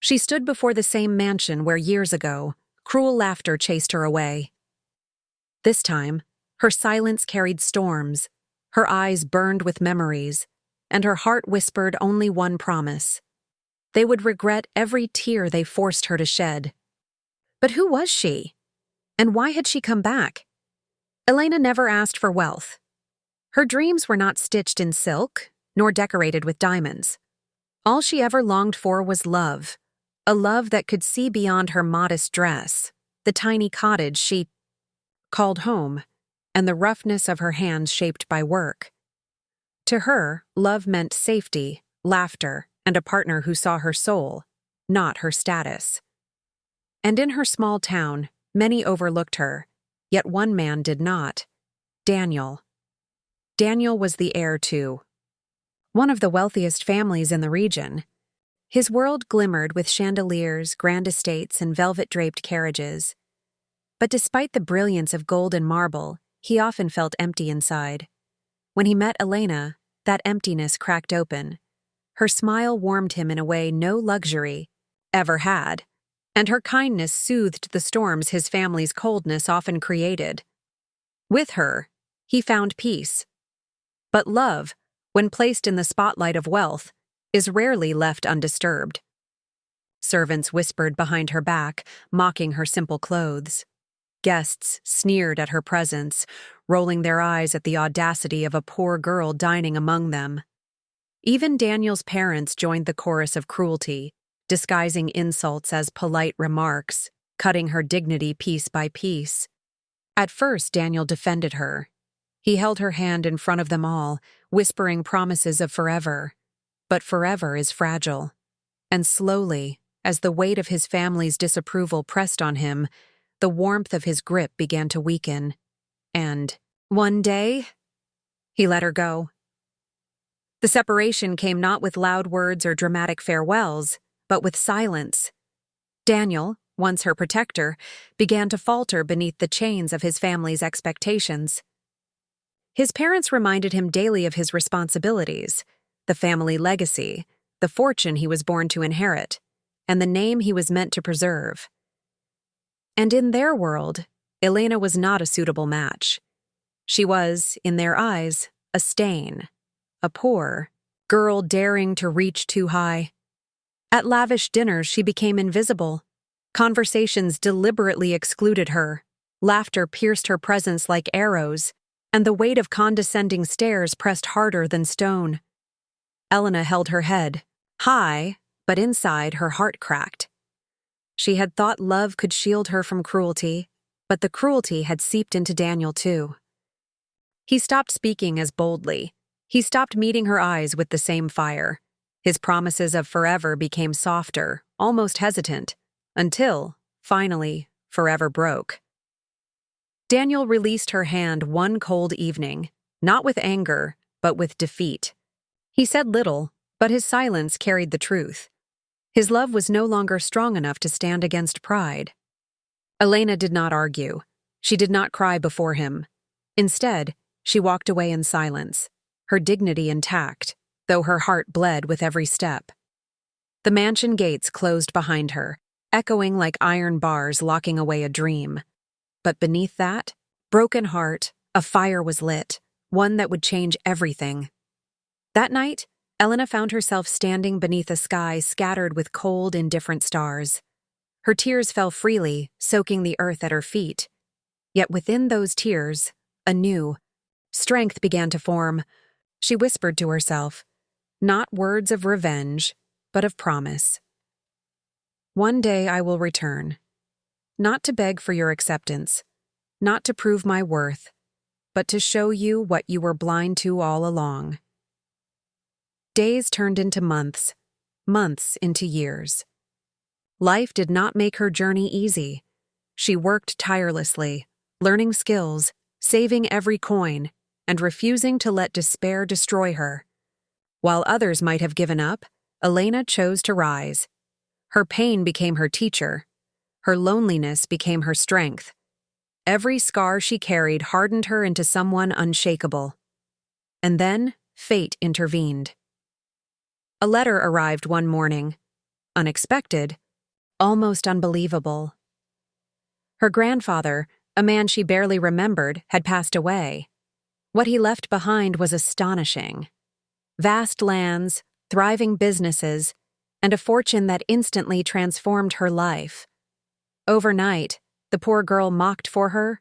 She stood before the same mansion where years ago, cruel laughter chased her away. This time, her silence carried storms, her eyes burned with memories, and her heart whispered only one promise. They would regret every tear they forced her to shed. But who was she? And why had she come back? Elena never asked for wealth. Her dreams were not stitched in silk, nor decorated with diamonds. All she ever longed for was love, a love that could see beyond her modest dress, the tiny cottage she called home, and the roughness of her hands shaped by work. To her, love meant safety, laughter, and a partner who saw her soul, not her status. And in her small town, many overlooked her, yet one man did not: Daniel. Daniel was the heir to one of the wealthiest families in the region. His world glimmered with chandeliers, grand estates, and velvet-draped carriages. But despite the brilliance of gold and marble, he often felt empty inside. When he met Elena, that emptiness cracked open. Her smile warmed him in a way no luxury ever had, and her kindness soothed the storms his family's coldness often created. With her, he found peace. But love, when placed in the spotlight of wealth, is rarely left undisturbed. Servants whispered behind her back, mocking her simple clothes. Guests sneered at her presence, rolling their eyes at the audacity of a poor girl dining among them. Even Daniel's parents joined the chorus of cruelty, disguising insults as polite remarks, cutting her dignity piece by piece. At first, Daniel defended her. He held her hand in front of them all, whispering promises of forever. But forever is fragile. And slowly, as the weight of his family's disapproval pressed on him, the warmth of his grip began to weaken. And, one day, he let her go. The separation came not with loud words or dramatic farewells, but with silence. Daniel, once her protector, began to falter beneath the chains of his family's expectations. His parents reminded him daily of his responsibilities, the family legacy, the fortune he was born to inherit, and the name he was meant to preserve. And in their world, Elena was not a suitable match. She was, in their eyes, a stain, a poor girl daring to reach too high. At lavish dinners, she became invisible. Conversations deliberately excluded her. Laughter pierced her presence like arrows, and the weight of condescending stares pressed harder than stone. Elena held her head, high, but inside her heart cracked. She had thought love could shield her from cruelty, but the cruelty had seeped into Daniel too. He stopped speaking as boldly. He stopped meeting her eyes with the same fire. His promises of forever became softer, almost hesitant, until, finally, forever broke. Daniel released her hand one cold evening, not with anger, but with defeat. He said little, but his silence carried the truth. His love was no longer strong enough to stand against pride. Elena did not argue. She did not cry before him. Instead, she walked away in silence, her dignity intact, though her heart bled with every step. The mansion gates closed behind her, echoing like iron bars locking away a dream. But beneath that broken heart, a fire was lit, one that would change everything. That night, Elena found herself standing beneath a sky scattered with cold, indifferent stars. Her tears fell freely, soaking the earth at her feet. Yet within those tears, a new strength began to form. She whispered to herself, not words of revenge, but of promise. One day I will return, not to beg for your acceptance, not to prove my worth, but to show you what you were blind to all along. Days turned into months, months into years. Life did not make her journey easy. She worked tirelessly, learning skills, saving every coin, and refusing to let despair destroy her. While others might have given up, Elena chose to rise. Her pain became her teacher. Her loneliness became her strength. Every scar she carried hardened her into someone unshakable. And then, fate intervened. A letter arrived one morning. unexpected, almost unbelievable. Her grandfather, a man she barely remembered, had passed away. What he left behind was astonishing. Vast lands, thriving businesses, and a fortune that instantly transformed her life. Overnight, the poor girl mocked for her.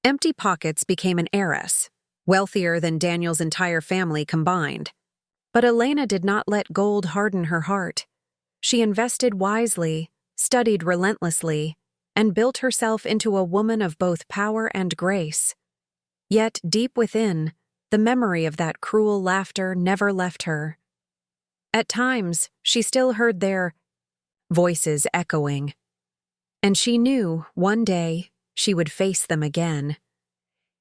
Empty pockets became an heiress, wealthier than Daniel's entire family combined. But Elena did not let gold harden her heart. She invested wisely, studied relentlessly, and built herself into a woman of both power and grace. Yet, deep within, the memory of that cruel laughter never left her. At times, she still heard their voices echoing, and she knew one day she would face them again.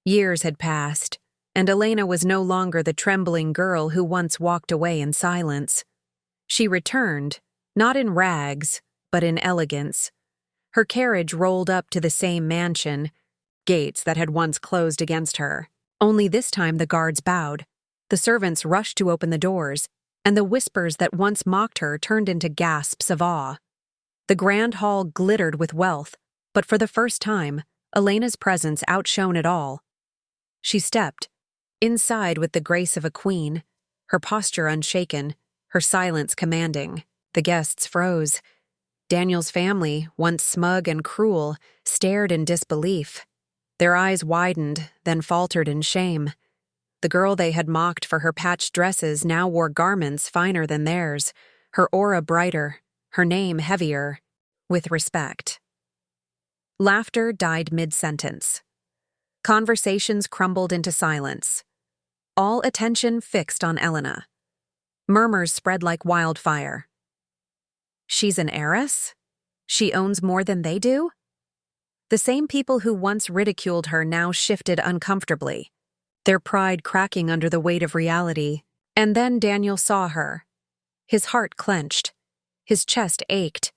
Years had passed, and Elena was no longer the trembling girl who once walked away in silence. She returned, not in rags, but in elegance. Her carriage rolled up to the same mansion, gates that had once closed against her. Only this time the guards bowed. The servants rushed to open the doors, and the whispers that once mocked her turned into gasps of awe. The grand hall glittered with wealth, but for the first time, Elena's presence outshone it all. She stepped inside with the grace of a queen, her posture unshaken, her silence commanding. The guests froze. Daniel's family, once smug and cruel, stared in disbelief. Their eyes widened, then faltered in shame. The girl they had mocked for her patched dresses now wore garments finer than theirs, her aura brighter, her name heavier, with respect. Laughter died mid-sentence. Conversations crumbled into silence. All attention fixed on Elena. Murmurs spread like wildfire. She's an heiress? She owns more than they do? The same people who once ridiculed her now shifted uncomfortably, their pride cracking under the weight of reality. And then Daniel saw her. His heart clenched. His chest ached.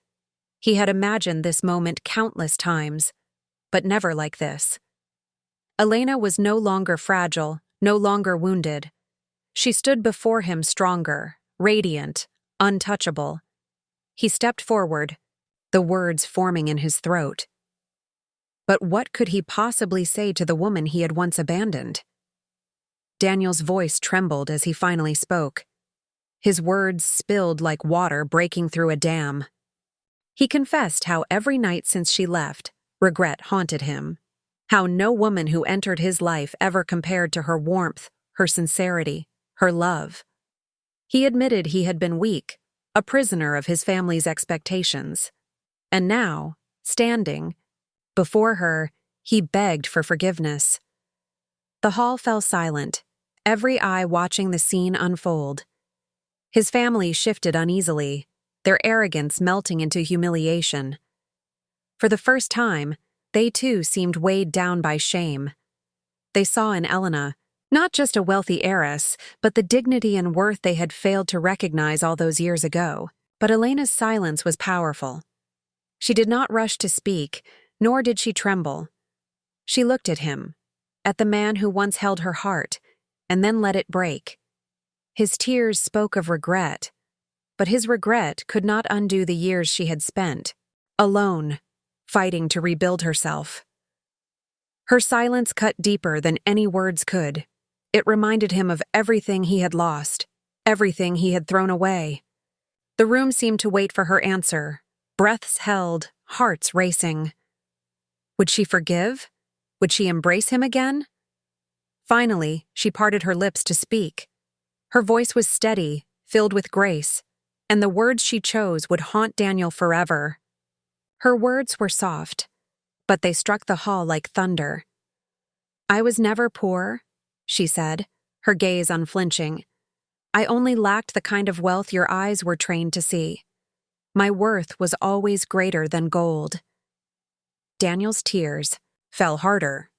He had imagined this moment countless times, but never like this. Elena was no longer fragile, no longer wounded. She stood before him stronger, radiant, untouchable. He stepped forward, the words forming in his throat. But what could he possibly say to the woman he had once abandoned? Daniel's voice trembled as he finally spoke. His words spilled like water breaking through a dam. He confessed how every night since she left, regret haunted him. How no woman who entered his life ever compared to her warmth, her sincerity, her love. He admitted he had been weak, a prisoner of his family's expectations. And now, standing before her, he begged for forgiveness. The hall fell silent, every eye watching the scene unfold. His family shifted uneasily, their arrogance melting into humiliation. For the first time, they too seemed weighed down by shame. They saw in Elena not just a wealthy heiress, but the dignity and worth they had failed to recognize all those years ago. But Elena's silence was powerful. She did not rush to speak, nor did she tremble. She looked at him, at the man who once held her heart, and then let it break. His tears spoke of regret, but his regret could not undo the years she had spent, alone, fighting to rebuild herself. Her silence cut deeper than any words could. It reminded him of everything he had lost, everything he had thrown away. The room seemed to wait for her answer, breaths held, hearts racing. Would she forgive? Would she embrace him again? Finally, she parted her lips to speak. Her voice was steady, filled with grace, and the words she chose would haunt Daniel forever. Her words were soft, but they struck the hall like thunder. "I was never poor," she said, her gaze unflinching. "I only lacked the kind of wealth your eyes were trained to see. My worth was always greater than gold." Daniel's tears fell harder.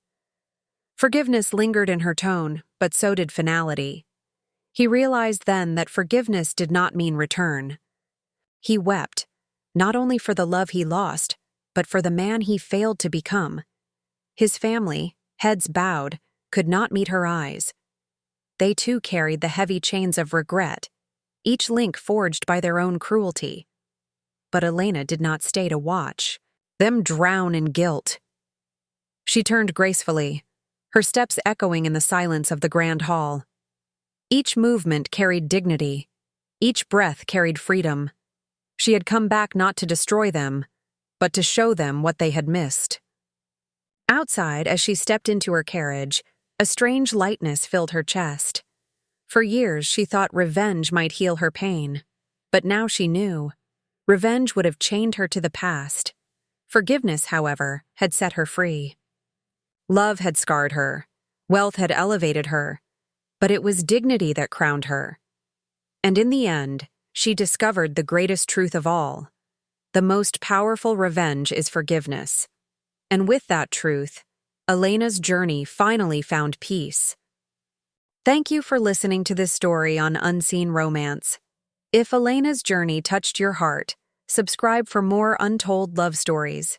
Forgiveness lingered in her tone, but so did finality. He realized then that forgiveness did not mean return. He wept, not only for the love he lost, but for the man he failed to become. His family, heads bowed, could not meet her eyes. They too carried the heavy chains of regret, each link forged by their own cruelty. But Elena did not stay to watch them drown in guilt. She turned gracefully, her steps echoing in the silence of the grand hall. Each movement carried dignity. Each breath carried freedom. She had come back not to destroy them, but to show them what they had missed. Outside, as she stepped into her carriage, a strange lightness filled her chest. For years, she thought revenge might heal her pain. But now she knew. Revenge would have chained her to the past. Forgiveness, however, had set her free. Love had scarred her. Wealth had elevated her. But it was dignity that crowned her. And in the end, she discovered the greatest truth of all. The most powerful revenge is forgiveness. And with that truth, Elena's journey finally found peace. Thank you for listening to this story on Unseen Romance. If Elena's journey touched your heart, subscribe for more untold love stories.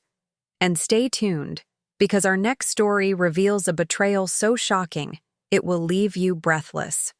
And stay tuned, because our next story reveals a betrayal so shocking, it will leave you breathless.